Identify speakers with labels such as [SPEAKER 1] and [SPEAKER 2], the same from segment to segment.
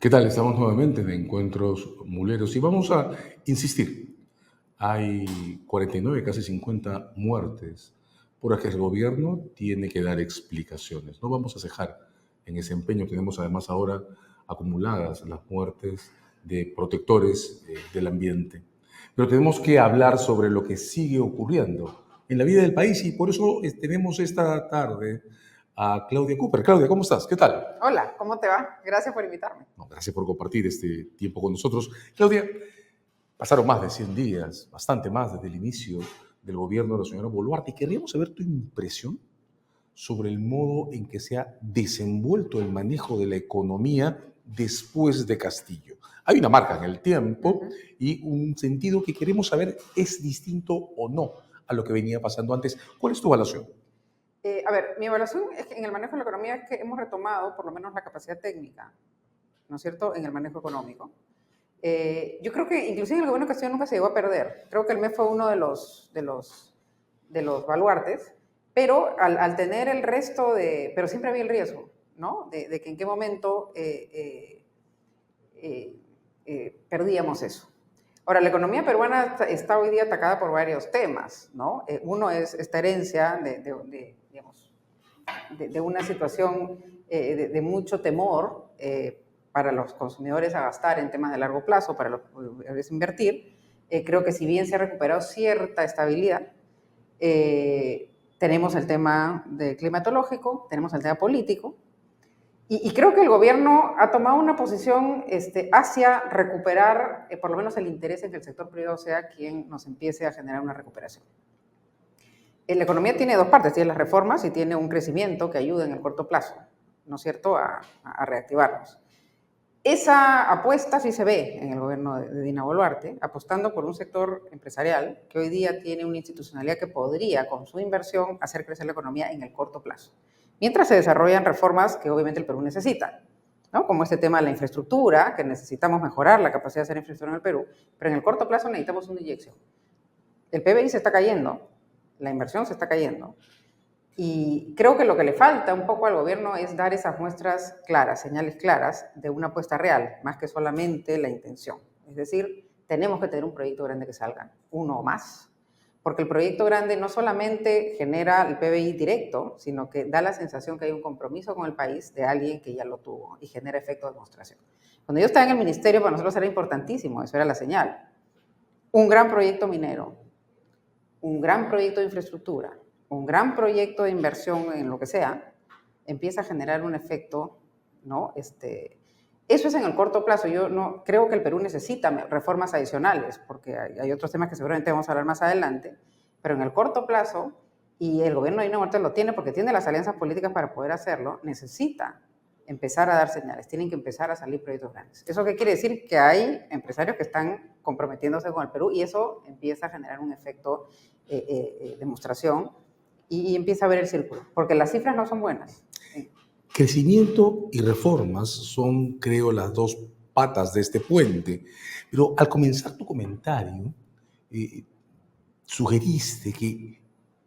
[SPEAKER 1] ¿Qué tal? Estamos nuevamente en Encuentros Muleros y vamos a insistir. Hay 49, casi 50 muertes por las que el gobierno tiene que dar explicaciones. No vamos a cejar en ese empeño. Tenemos además ahora acumuladas las muertes de protectores del ambiente. Pero tenemos que hablar sobre lo que sigue ocurriendo en la vida del país y por eso tenemos esta tarde a Claudia Cooper. Claudia, ¿cómo estás? ¿Qué tal?
[SPEAKER 2] Hola, ¿cómo te va? Gracias por invitarme.
[SPEAKER 1] No, gracias por compartir este tiempo con nosotros. Claudia, pasaron más de 100 días, bastante más desde el inicio del gobierno de la señora Boluarte. Y querríamos saber tu impresión sobre el modo en que se ha desenvuelto el manejo de la economía después de Castillo. Hay una marca en el tiempo y un sentido que queremos saber es distinto o no a lo que venía pasando antes. ¿Cuál es tu evaluación?
[SPEAKER 2] Mi evaluación es que en el manejo de la economía es que hemos retomado por lo menos la capacidad técnica, ¿no es cierto?, en el manejo económico. Yo creo que inclusive el gobierno de Castillo nunca se llegó a perder. Creo que el MEF fue uno de los baluartes, pero al tener el resto de... Pero siempre había el riesgo, ¿no?, de que en qué momento perdíamos eso. Ahora, la economía peruana está hoy día atacada por varios temas, ¿no? Uno es esta herencia de una situación de mucho temor para los consumidores a gastar en temas de largo plazo, para los consumidores a invertir. Creo que si bien se ha recuperado cierta estabilidad, tenemos el tema climatológico, tenemos el tema político, y creo que el gobierno ha tomado una posición hacia recuperar por lo menos el interés en que el sector privado sea quien nos empiece a generar una recuperación. La economía tiene dos partes, tiene las reformas y tiene un crecimiento que ayuda en el corto plazo, ¿no es cierto?, a reactivarnos. Esa apuesta sí se ve en el gobierno de Dina Boluarte, apostando por un sector empresarial que hoy día tiene una institucionalidad que podría, con su inversión, hacer crecer la economía en el corto plazo. Mientras se desarrollan reformas que obviamente el Perú necesita, ¿no?, como este tema de la infraestructura, que necesitamos mejorar la capacidad de hacer infraestructura en el Perú, pero en el corto plazo necesitamos una inyección. El PBI se está cayendo, la inversión se está cayendo, y creo que lo que le falta un poco al gobierno es dar esas muestras claras, señales claras de una apuesta real, más que solamente la intención. Es decir, tenemos que tener un proyecto grande que salga, uno o más, porque el proyecto grande no solamente genera el PBI directo, sino que da la sensación que hay un compromiso con el país de alguien que ya lo tuvo y genera efecto de demostración. Cuando yo estaba en el ministerio, para nosotros era importantísimo, eso era la señal. Un gran proyecto minero, un gran proyecto de infraestructura, un gran proyecto de inversión en lo que sea, empieza a generar un efecto, ¿no? Eso es en el corto plazo. Yo no creo que el Perú necesita reformas adicionales, porque hay otros temas que seguramente vamos a hablar más adelante, pero en el corto plazo, y el gobierno de Dina Boluarte lo tiene porque tiene las alianzas políticas para poder hacerlo, necesita empezar a dar señales, tienen que empezar a salir proyectos grandes. ¿Eso qué quiere decir? Que hay empresarios que están comprometiéndose con el Perú y eso empieza a generar un efecto demostración y empieza a ver el círculo, porque las cifras no son buenas.
[SPEAKER 1] Crecimiento y reformas son, creo, las dos patas de este puente. Pero al comenzar tu comentario, sugeriste que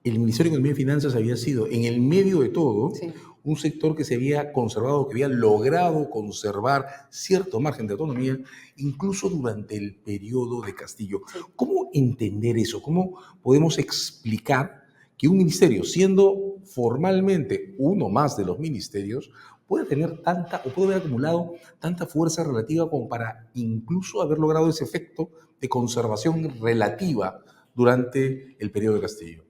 [SPEAKER 1] el Ministerio de Economía y Finanzas había sido, en el medio de todo,
[SPEAKER 2] Sí,
[SPEAKER 1] un sector que se había conservado, que había logrado conservar cierto margen de autonomía, incluso durante el periodo de Castillo.
[SPEAKER 2] sí.
[SPEAKER 1] ¿Cómo entender eso? ¿Cómo podemos explicar que un ministerio, siendo formalmente uno más de los ministerios, puede tener tanta, o puede haber acumulado tanta fuerza relativa como para incluso haber logrado ese efecto de conservación relativa durante el periodo de Castillo?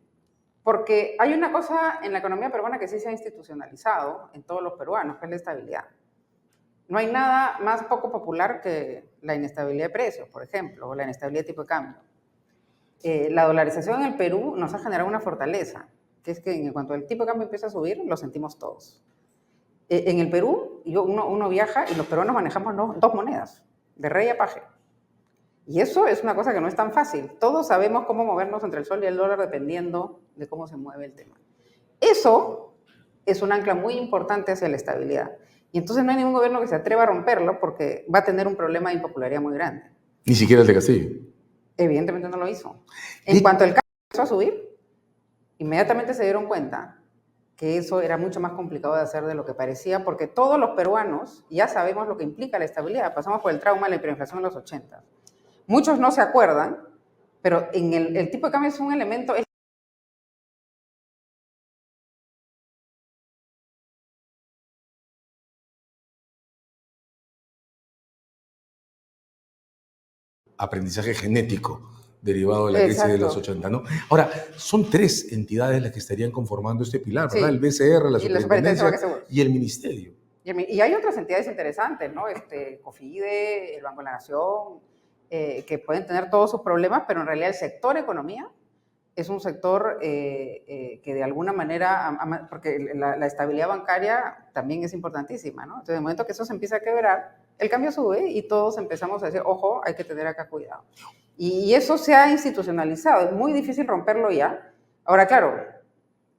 [SPEAKER 2] Porque hay una cosa en la economía peruana que sí se ha institucionalizado en todos los peruanos, que es la estabilidad. No hay nada más poco popular que la inestabilidad de precios, por ejemplo, o la inestabilidad de tipo de cambio. La dolarización en el Perú nos ha generado una fortaleza, que es que en cuanto el tipo de cambio empieza a subir, lo sentimos todos. En el Perú, uno viaja y los peruanos manejamos dos monedas, de rey a paje. Y eso es una cosa que no es tan fácil. Todos sabemos cómo movernos entre el sol y el dólar dependiendo de cómo se mueve el tema. Eso es un ancla muy importante hacia la estabilidad. Y entonces no hay ningún gobierno que se atreva a romperlo porque va a tener un problema de impopularidad muy grande.
[SPEAKER 1] Ni siquiera el de Castillo.
[SPEAKER 2] Evidentemente no lo hizo. En cuanto el cambio empezó a subir, inmediatamente se dieron cuenta que eso era mucho más complicado de hacer de lo que parecía, porque todos los peruanos ya sabemos lo que implica la estabilidad. Pasamos por el trauma de la hiperinflación en los 80. Muchos no se acuerdan, pero en el tipo de cambio es un elemento...
[SPEAKER 1] Aprendizaje genético derivado de la crisis de los
[SPEAKER 2] Exacto.
[SPEAKER 1] 80, ¿no? Ahora, son 3 entidades las que estarían conformando este pilar, ¿verdad?
[SPEAKER 2] Sí.
[SPEAKER 1] El BCR, la
[SPEAKER 2] Y la Superintendencia de
[SPEAKER 1] Superintendencia
[SPEAKER 2] Banca de Seguros.
[SPEAKER 1] y el Ministerio.
[SPEAKER 2] Y hay otras entidades interesantes, ¿no? COFIDE, el Banco de la Nación, que pueden tener todos sus problemas, pero en realidad el sector economía es un sector que de alguna manera, porque la estabilidad bancaria también es importantísima, ¿no? Entonces, en el momento que eso se empieza a quebrar, el cambio sube y todos empezamos a decir, ojo, hay que tener acá cuidado. Y eso se ha institucionalizado, es muy difícil romperlo ya. Ahora, claro,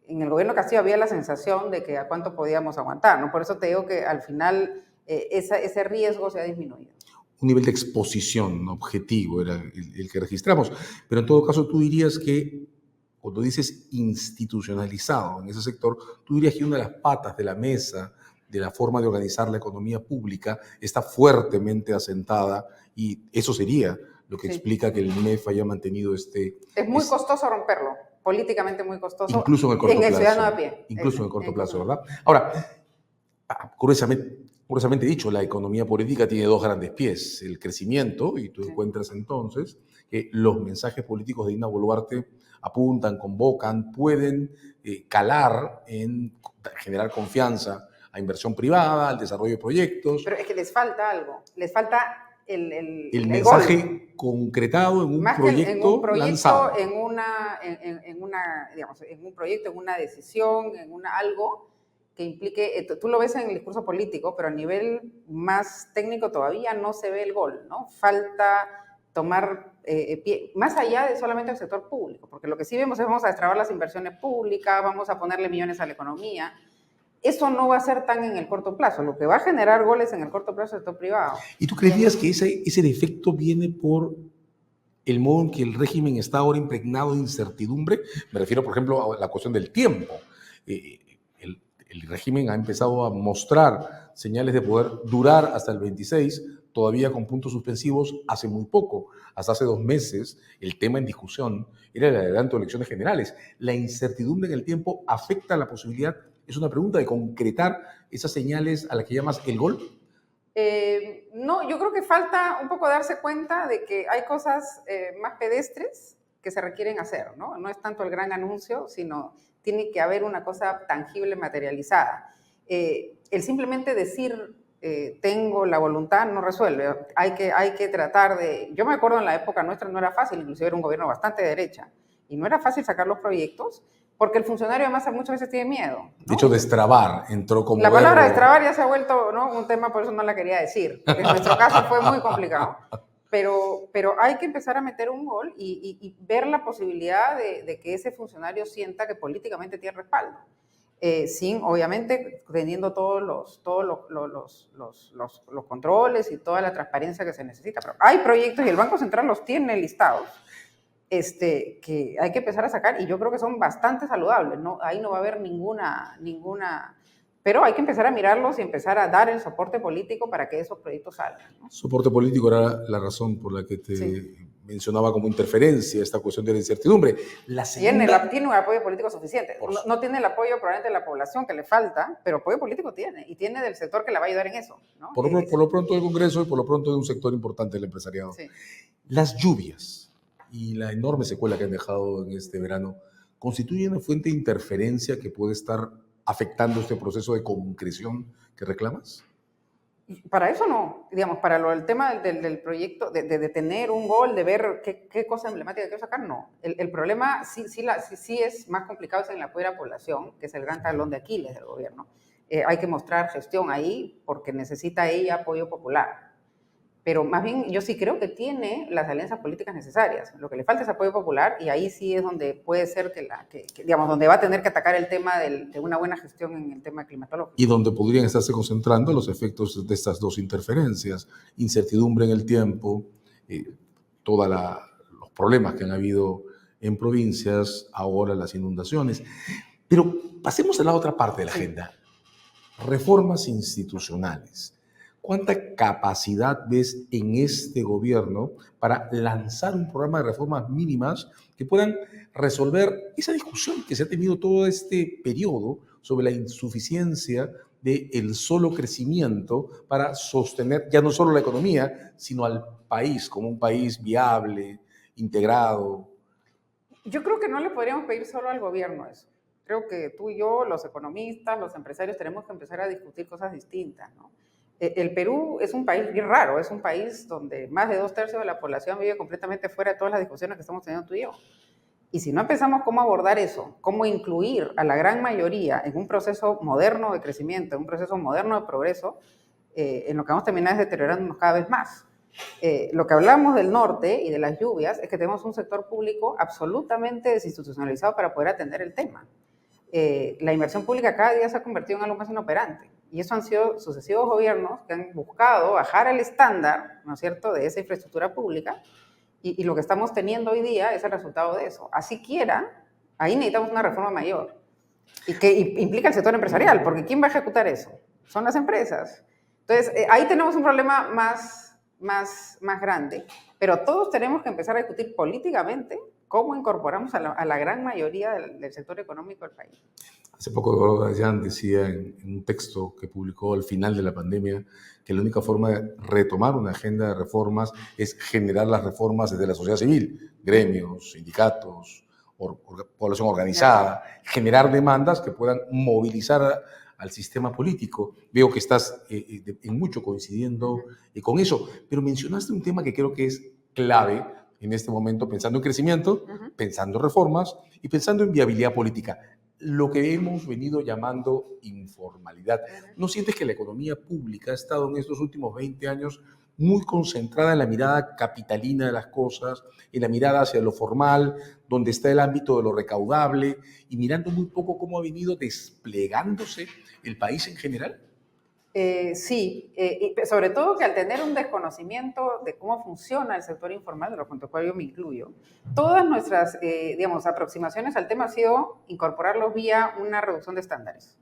[SPEAKER 2] en el gobierno Castillo había la sensación de que a cuánto podíamos aguantar, ¿no? Por eso te digo que al final ese riesgo se ha disminuido.
[SPEAKER 1] Un nivel de exposición objetivo era el que registramos. Pero en todo caso, tú dirías que, cuando dices institucionalizado en ese sector, tú dirías que una de las patas de la mesa, de la forma de organizar la economía pública, está fuertemente asentada y eso sería lo que explica que el MEF haya mantenido este...
[SPEAKER 2] Es muy costoso romperlo, políticamente muy costoso.
[SPEAKER 1] Incluso en el corto plazo.
[SPEAKER 2] En el ciudadano a pie.
[SPEAKER 1] Incluso en el corto plazo, ¿verdad? Ahora, curiosamente dicho, la economía política tiene 2 grandes pies, el crecimiento, y tú encuentras entonces que los mensajes políticos de Dina Boluarte apuntan, convocan, pueden calar en generar confianza a inversión privada, al desarrollo de proyectos.
[SPEAKER 2] Pero es que les falta algo, les falta el
[SPEAKER 1] mensaje
[SPEAKER 2] gol.
[SPEAKER 1] Concretado en un
[SPEAKER 2] Más
[SPEAKER 1] proyecto,
[SPEAKER 2] que en un proyecto,
[SPEAKER 1] lanzado.
[SPEAKER 2] en un proyecto, en una decisión, algo que implique, tú lo ves en el discurso político, pero a nivel más técnico todavía no se ve el gol, ¿no? Falta tomar pie, más allá de solamente el sector público, porque lo que sí vemos es vamos a destrabar las inversiones públicas, vamos a ponerle millones a la economía. Eso no va a ser tan en el corto plazo. Lo que va a generar goles en el corto plazo es el sector privado.
[SPEAKER 1] ¿Y tú creerías que ese defecto viene por el modo en que el régimen está ahora impregnado de incertidumbre? Me refiero, por ejemplo, a la cuestión del tiempo. El régimen ha empezado a mostrar señales de poder durar hasta el 26, todavía con puntos suspensivos hace muy poco. Hasta hace 2 meses, el tema en discusión era el adelanto de elecciones generales. ¿La incertidumbre en el tiempo afecta la posibilidad, es una pregunta, de concretar esas señales a las que llamas el gol?
[SPEAKER 2] No, yo creo que falta un poco darse cuenta de que hay cosas más pedestres que se requieren hacer, ¿no? No es tanto el gran anuncio, sino tiene que haber una cosa tangible, materializada. El simplemente decir tengo la voluntad no resuelve. Hay que tratar de... Yo me acuerdo en la época nuestra no era fácil, inclusive era un gobierno bastante de derecha, y no era fácil sacar los proyectos, porque el funcionario además muchas veces tiene miedo, ¿no?
[SPEAKER 1] De hecho, destrabar entró como...
[SPEAKER 2] La palabra destrabar ya se ha vuelto, ¿no?, un tema, por eso no la quería decir, porque en nuestro caso fue muy complicado. Pero hay que empezar a meter un gol y ver la posibilidad de que ese funcionario sienta que políticamente tiene respaldo. Sin, obviamente, teniendo todos los controles y toda la transparencia que se necesita. Pero hay proyectos, y el Banco Central los tiene listados, que hay que empezar a sacar, y yo creo que son bastante saludables, ¿no? Ahí no va a haber ninguna, pero hay que empezar a mirarlos y empezar a dar el soporte político para que esos proyectos salgan, ¿no?
[SPEAKER 1] Soporte político era la razón por la que te mencionaba como interferencia esta cuestión de la incertidumbre.
[SPEAKER 2] Tiene un apoyo político suficiente. No tiene el apoyo probablemente de la población, que le falta, pero apoyo político tiene, y tiene del sector que le va a ayudar en eso, ¿no?
[SPEAKER 1] Por lo pronto del Congreso y por lo pronto de un sector importante del empresariado.
[SPEAKER 2] Sí.
[SPEAKER 1] Las lluvias y la enorme secuela que han dejado en este verano constituyen una fuente de interferencia que puede estar afectando este proceso de concreción que reclamas.
[SPEAKER 2] Para eso no, digamos, para el tema del proyecto, de tener un gol, de ver qué cosa emblemática quiero sacar, no. El problema sí es más complicado, es en el apoyo a la población, que es el gran talón de Aquiles del gobierno. Hay que mostrar gestión ahí porque necesita ella apoyo popular. Pero más bien yo sí creo que tiene las alianzas políticas necesarias. Lo que le falta es apoyo popular, y ahí sí es donde puede ser digamos, donde va a tener que atacar el tema de una buena gestión en el tema climatológico.
[SPEAKER 1] Y donde podrían estarse concentrando los efectos de estas 2 interferencias: incertidumbre en el tiempo, todos los problemas que han habido en provincias, ahora las inundaciones. Pero pasemos a la otra parte de la agenda. Reformas institucionales. ¿Cuánta capacidad ves en este gobierno para lanzar un programa de reformas mínimas que puedan resolver esa discusión que se ha tenido todo este periodo sobre la insuficiencia del solo crecimiento para sostener ya no solo la economía, sino al país como un país viable, integrado?
[SPEAKER 2] Yo creo que no le podríamos pedir solo al gobierno eso. Creo que tú y yo, los economistas, los empresarios, tenemos que empezar a discutir cosas distintas, ¿no? El Perú es un país bien raro, es un país donde más de 2/3 de la población vive completamente fuera de todas las discusiones que estamos teniendo tú y yo. Y si no empezamos cómo abordar eso, cómo incluir a la gran mayoría en un proceso moderno de crecimiento, en un proceso moderno de progreso, en lo que vamos a terminar es deteriorándonos cada vez más. Lo que hablamos del norte y de las lluvias es que tenemos un sector público absolutamente desinstitucionalizado para poder atender el tema. La inversión pública cada día se ha convertido en algo más inoperante. Y eso han sido sucesivos gobiernos que han buscado bajar el estándar, ¿no es cierto?, de esa infraestructura pública. Y lo que estamos teniendo hoy día es el resultado de eso. Así quiera, ahí necesitamos una reforma mayor. Y que implica el sector empresarial, porque ¿quién va a ejecutar eso? Son las empresas. Entonces, ahí tenemos un problema más grande. Pero todos tenemos que empezar a discutir políticamente cómo incorporamos a la gran mayoría del sector económico del país.
[SPEAKER 1] Hace poco Eduardo Galeán decía en un texto que publicó al final de la pandemia que la única forma de retomar una agenda de reformas es generar las reformas desde la sociedad civil, gremios, sindicatos, población organizada, generar demandas que puedan movilizar al sistema político. Veo que estás en mucho coincidiendo con eso, pero mencionaste un tema que creo que es clave en este momento, pensando en crecimiento, pensando en reformas y pensando en viabilidad política. Lo que hemos venido llamando informalidad. ¿No sientes que la economía pública ha estado en estos últimos 20 años muy concentrada en la mirada capitalina de las cosas, en la mirada hacia lo formal, donde está el ámbito de lo recaudable, y mirando muy poco cómo ha venido desplegándose el país en general?
[SPEAKER 2] Sí, y sobre todo que al tener un desconocimiento de cómo funciona el sector informal, de lo con el cual yo me incluyo, todas nuestras, digamos, aproximaciones al tema ha sido incorporarlos vía una reducción de estándares.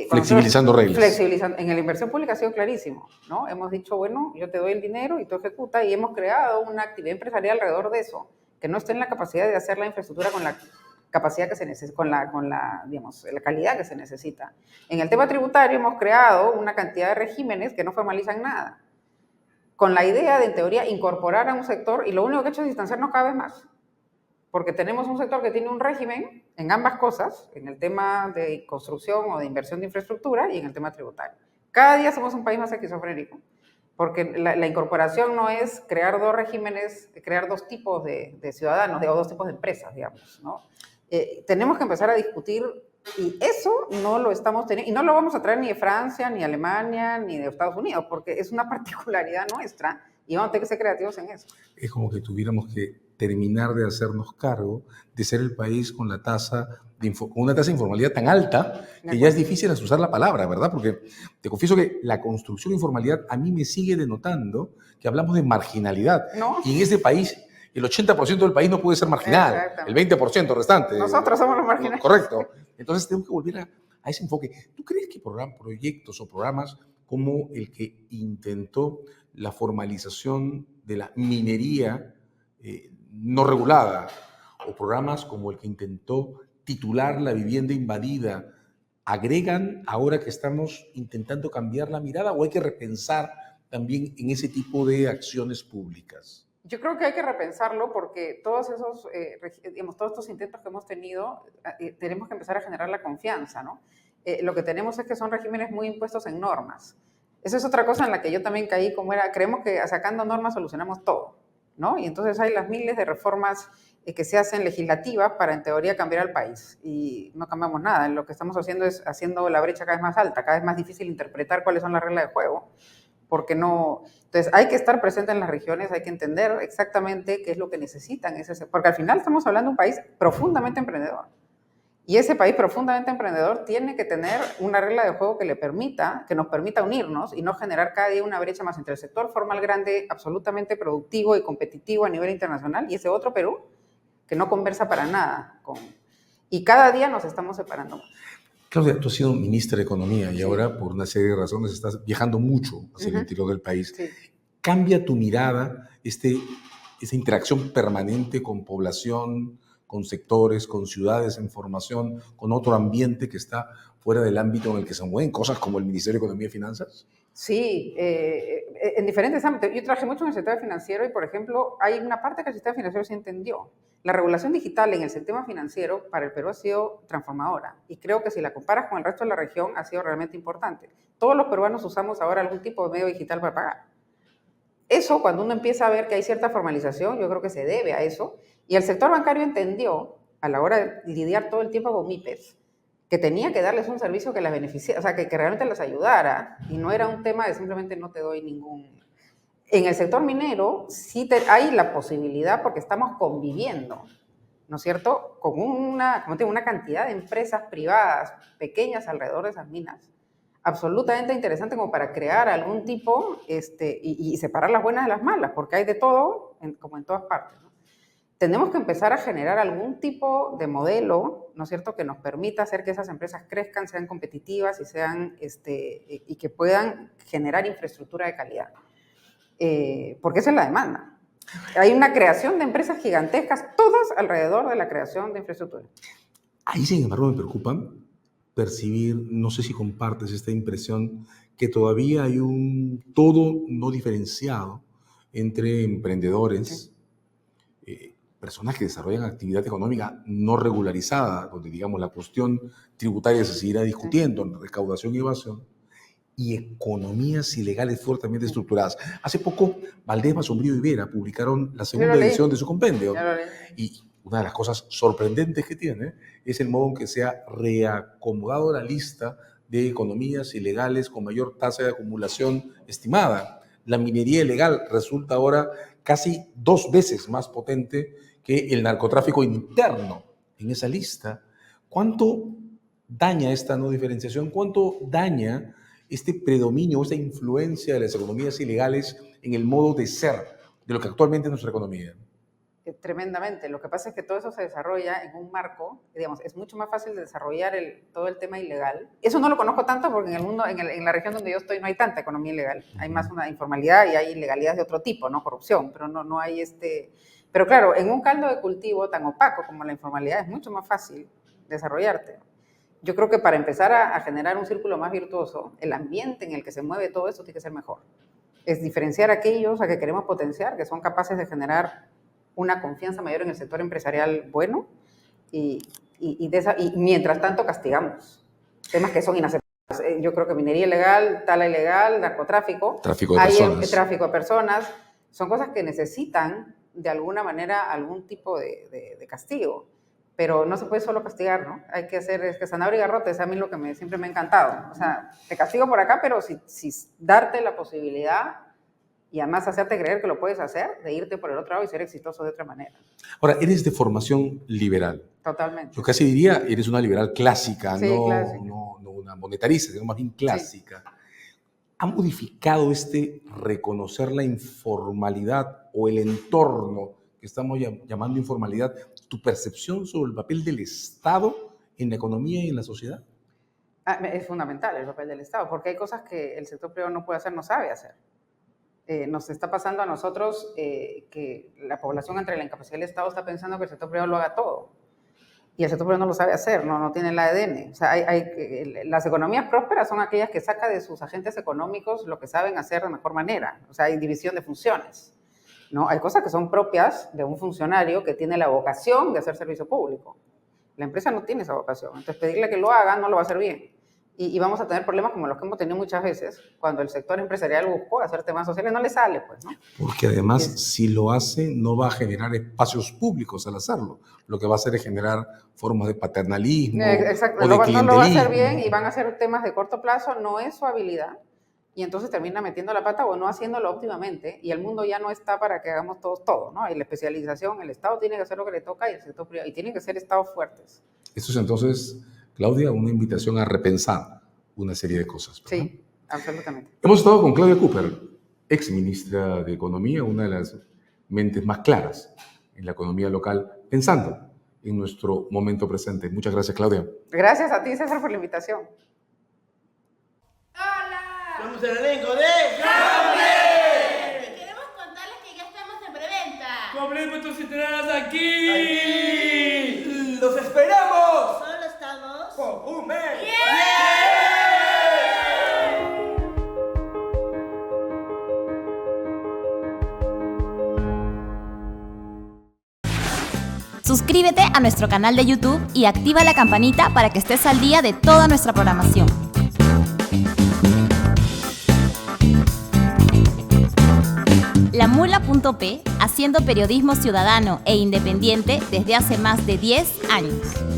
[SPEAKER 1] Flexibilizando reglas.
[SPEAKER 2] Flexibilizando. En la inversión pública ha sido clarísimo, ¿no? Hemos dicho, bueno, yo te doy el dinero y tú ejecutas, y hemos creado una actividad empresarial alrededor de eso, que no está en la capacidad de hacer la infraestructura con la capacidad que se necesita, digamos, la calidad que se necesita. En el tema tributario hemos creado una cantidad de regímenes que no formalizan nada, con la idea de, en teoría, incorporar a un sector, y lo único que ha hecho es distanciarnos cada vez más, porque tenemos un sector que tiene un régimen en ambas cosas, en el tema de construcción o de inversión de infraestructura y en el tema tributario. Cada día somos un país más esquizofrénico, porque la incorporación no es crear dos regímenes, crear dos tipos de ciudadanos, o dos tipos de empresas, digamos, ¿no? Tenemos que empezar a discutir, y eso no lo estamos teniendo, y no lo vamos a traer ni de Francia, ni de Alemania, ni de Estados Unidos, porque es una particularidad nuestra, y vamos a tener que ser creativos en eso.
[SPEAKER 1] Es como que tuviéramos que terminar de hacernos cargo de ser el país con una tasa de informalidad tan alta que ya es difícil usar la palabra, ¿verdad? Porque te confieso que la construcción de informalidad a mí me sigue denotando que hablamos de marginalidad.
[SPEAKER 2] ¿No?
[SPEAKER 1] Y en este país, el 80% del país no puede ser marginal, el 20% restante.
[SPEAKER 2] Nosotros somos los marginales.
[SPEAKER 1] Correcto. Entonces tenemos que volver a ese enfoque. ¿Tú crees que proyectos o programas como el que intentó la formalización de la minería no regulada, o programas como el que intentó titular la vivienda invadida, agregan ahora que estamos intentando cambiar la mirada, o hay que repensar también en ese tipo de acciones públicas?
[SPEAKER 2] Yo creo que hay que repensarlo, porque todos esos, digamos, todos estos intentos que hemos tenido, tenemos que empezar a generar la confianza, ¿no? Lo que tenemos es que son regímenes muy impuestos en normas. Esa es otra cosa en la que yo también caí, como era, creemos que sacando normas solucionamos todo, ¿no? Y entonces hay las miles de reformas que se hacen legislativas para, en teoría, cambiar al país, y no cambiamos nada. Lo que estamos haciendo es haciendo la brecha cada vez más alta, cada vez más difícil interpretar cuáles son las reglas de juego, porque no... Entonces hay que estar presente en las regiones, hay que entender exactamente qué es lo que necesitan, porque al final estamos hablando de un país profundamente emprendedor. Y ese país profundamente emprendedor tiene que tener una regla de juego que nos permita unirnos y no generar cada día una brecha más entre el sector formal grande, absolutamente productivo y competitivo a nivel internacional, y ese otro Perú que no conversa para nada con... Y cada día nos estamos separando más.
[SPEAKER 1] Claudia, tú has sido ministra de Economía y ahora, por una serie de razones, estás viajando mucho hacia el
[SPEAKER 2] Ujú.
[SPEAKER 1] interior del país.
[SPEAKER 2] Sí.
[SPEAKER 1] ¿Cambia tu mirada esa interacción permanente con población, con sectores, con ciudades en formación, con otro ambiente que está fuera del ámbito en el que se mueven cosas como el Ministerio de Economía y Finanzas?
[SPEAKER 2] Sí, en diferentes ámbitos. Yo trabajé mucho en el sector financiero y, por ejemplo, hay una parte que el sistema financiero sí entendió. La regulación digital en el sistema financiero para el Perú ha sido transformadora y creo que si la comparas con el resto de la región ha sido realmente importante. Todos los peruanos usamos ahora algún tipo de medio digital para pagar. Eso, cuando uno empieza a ver que hay cierta formalización, yo creo que se debe a eso. Y el sector bancario entendió, a la hora de lidiar todo el tiempo con MIPES, que tenía que darles un servicio que las beneficiara, o sea, que realmente las ayudara, y no era un tema de simplemente no te doy ningún... En el sector minero sí hay la posibilidad, porque estamos conviviendo, ¿no es cierto?, con como te digo, una cantidad de empresas privadas pequeñas alrededor de esas minas, absolutamente interesante como para crear algún tipo y separar las buenas de las malas, porque hay de todo, como en todas partes, ¿no? Tenemos que empezar a generar algún tipo de modelo, ¿no es cierto?, que nos permita hacer que esas empresas crezcan, sean competitivas y, y que puedan generar infraestructura de calidad. Porque esa es la demanda. Hay una creación de empresas gigantescas, todas alrededor de la creación de infraestructura.
[SPEAKER 1] Ahí, sin embargo, me preocupa percibir, no sé si compartes esta impresión, que todavía hay un todo no diferenciado entre emprendedores, personas que desarrollan actividad económica no regularizada, donde, digamos, la cuestión tributaria se seguirá discutiendo, recaudación y evasión, y economías ilegales fuertemente estructuradas. Hace poco, Valdés, Sombrío y Vera publicaron la segunda edición de su compendio. Y una de las cosas sorprendentes que tiene es el modo en que se ha reacomodado la lista de economías ilegales con mayor tasa de acumulación estimada. La minería ilegal resulta ahora casi 2 veces más potente que el narcotráfico interno en esa lista. ¿Cuánto daña esta no diferenciación? ¿Cuánto daña este predominio, esta influencia de las economías ilegales en el modo de ser de lo que actualmente es nuestra economía?
[SPEAKER 2] Tremendamente. Lo que pasa es que todo eso se desarrolla en un marco, digamos, es mucho más fácil de desarrollar todo el tema ilegal. Eso no lo conozco tanto porque en el mundo, en la región donde yo estoy no hay tanta economía ilegal. Hay más una informalidad y hay ilegalidades de otro tipo, ¿no? Corrupción, pero no hay Pero claro, en un caldo de cultivo tan opaco como la informalidad es mucho más fácil desarrollarte. Yo creo que para empezar a generar un círculo más virtuoso, el ambiente en el que se mueve todo esto tiene que ser mejor. Es diferenciar a aquellos a que queremos potenciar, que son capaces de generar una confianza mayor en el sector empresarial bueno y mientras tanto castigamos temas que son inaceptables. Yo creo que minería ilegal, tala ilegal, narcotráfico,
[SPEAKER 1] tráfico de personas.
[SPEAKER 2] Tráfico de personas, son cosas que necesitan de alguna manera algún tipo de castigo, pero no se puede solo castigar, ¿no? Hay que hacer, es que zanahoria y garrote, es a mí lo que siempre me ha encantado. O sea, te castigo por acá, pero si darte la posibilidad y además hacerte creer que lo puedes hacer, de irte por el otro lado y ser exitoso de otra manera.
[SPEAKER 1] Ahora, eres de formación liberal.
[SPEAKER 2] Totalmente.
[SPEAKER 1] Yo casi diría, eres una liberal clásica,
[SPEAKER 2] sí, clásica.
[SPEAKER 1] No una monetarista, sino más bien clásica. Sí. ¿Ha modificado reconocer la informalidad o el entorno que estamos llamando informalidad, tu percepción sobre el papel del Estado en la economía y en la sociedad?
[SPEAKER 2] Es fundamental el papel del Estado, porque hay cosas que el sector privado no puede hacer, no sabe hacer. Nos está pasando a nosotros que la población, entre la incapacidad del Estado, está pensando que el sector privado lo haga todo. Y el sector privado no lo sabe hacer, no tiene el ADN. O sea, las economías prósperas son aquellas que sacan de sus agentes económicos lo que saben hacer de mejor manera. O sea, hay división de funciones, ¿no? Hay cosas que son propias de un funcionario que tiene la vocación de hacer servicio público. La empresa no tiene esa vocación. Entonces, pedirle que lo haga no lo va a hacer bien. Y vamos a tener problemas como los que hemos tenido muchas veces cuando el sector empresarial buscó hacer temas sociales, no le sale, pues, ¿no?
[SPEAKER 1] Porque además, si lo hace, no va a generar espacios públicos al hacerlo. Lo que va a hacer es generar formas de paternalismo.
[SPEAKER 2] Exacto, no lo va a hacer bien y van a ser temas de corto plazo, no es su habilidad. Y entonces termina metiendo la pata o no haciéndolo óptimamente. Y el mundo ya no está para que hagamos todos todo, ¿no? Y la especialización, el Estado tiene que hacer lo que le toca y el sector privado. Y tienen que ser estados fuertes.
[SPEAKER 1] Eso es entonces, Claudia, una invitación a repensar una serie de cosas, ¿verdad?
[SPEAKER 2] Sí, absolutamente.
[SPEAKER 1] Hemos estado con Claudia Cooper, ex ministra de Economía, una de las mentes más claras en la economía local, pensando en nuestro momento presente. Muchas gracias, Claudia.
[SPEAKER 2] Gracias a ti, César, por la invitación.
[SPEAKER 3] ¡Hola!
[SPEAKER 4] Somos el elenco de
[SPEAKER 3] ¡Cable! Y queremos contarles que ya estamos en preventa.
[SPEAKER 5] ¡Compremos tus entradas aquí!
[SPEAKER 4] ¡Los esperamos!
[SPEAKER 3] Solo estamos
[SPEAKER 4] ¡Por un mes!
[SPEAKER 6] Suscríbete a nuestro canal de YouTube y activa la campanita para que estés al día de toda nuestra programación. LaMula.p, haciendo periodismo ciudadano e independiente desde hace más de 10 años.